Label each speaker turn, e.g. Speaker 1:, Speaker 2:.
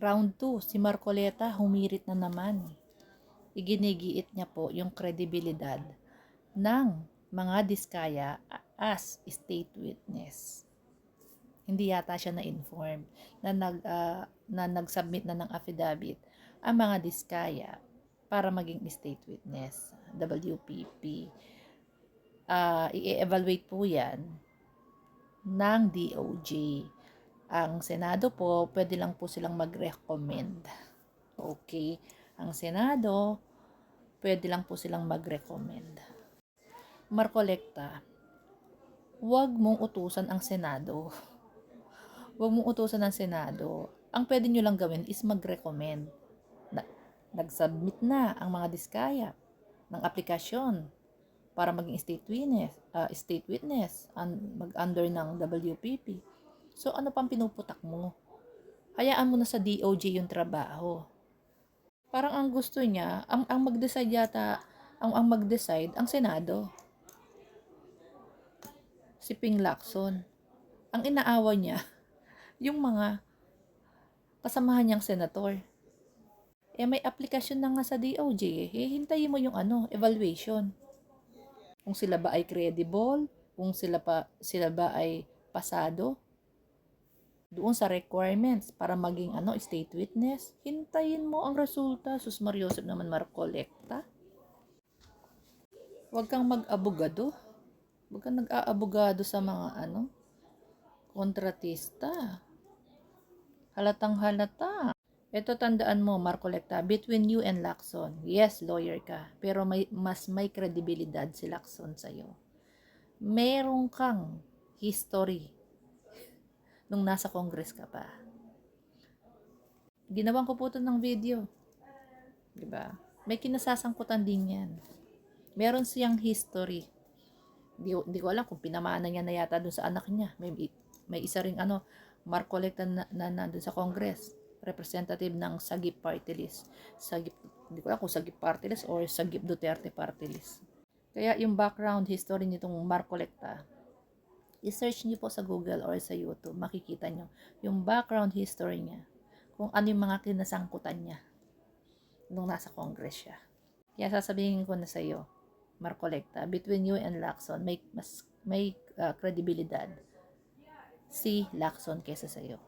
Speaker 1: Round 2, si Marcoleta humirit na naman. Iginigiit niya po yung kredibilidad ng mga diskaya as state witness. Hindi yata siya na-inform na nag-submit na ng affidavit ang mga diskaya para maging state witness, WPP. I-evaluate po yan ng DOJ. Ang Senado po, pwede lang po silang mag-recommend. Okay? Ang Senado, pwede lang po silang mag-recommend. Marcoleta, huwag mong utusan ang Senado. Huwag mong utusan ang Senado. Ang pwede nyo lang gawin is mag-recommend. Nag-submit na ang mga diskaya ng aplikasyon para maging state witness mag-under ng WPP. So, ano pang pinuputak mo? Hayaan mo na sa DOJ yung trabaho. Parang ang gusto niya, ang mag-decide yata, ang mag-decide, ang Senado. Si Ping Lacson. Ang inaawa niya, yung mga kasamahan niyang senator. May aplikasyon na nga sa DOJ. Hintayin mo yung evaluation. Kung sila ba ay credible, kung sila ba ay pasado doon sa requirements para maging state witness, hintayin mo ang resulta. Sus Mariosep naman, Marcoleta. Huwag kang mag-abogado. Huwag kang nag-aabogado sa mga kontratista. Halatang halata. Ito tandaan mo, Marcoleta, between you and Lacson, yes, lawyer ka, pero mas may kredibilidad si Lacson sa'yo. Meron kang history nung nasa Congress ka pa. Ginawan ko po ito ng video. Diba? May kinasasangkutan din yan. Meron siyang history. Di ko alam kung pinamana niya na yata dun sa anak niya. May isa ring Marcoleta na nandun sa Congress. Representative ng Sagip Party List. Hindi ko alam kung Sagip Party List or Sagip Duterte Party List. Kaya yung background history nitong Marcoleta, i-search niyo po sa Google or sa YouTube, makikita niyo yung background history niya, kung ano yung mga kinasangkutan niya nung nasa Congress siya. Kaya sasabihin ko na sa iyo, Marcoleta, between you and Lacson, may credibilidad si Lacson kesa sa iyo.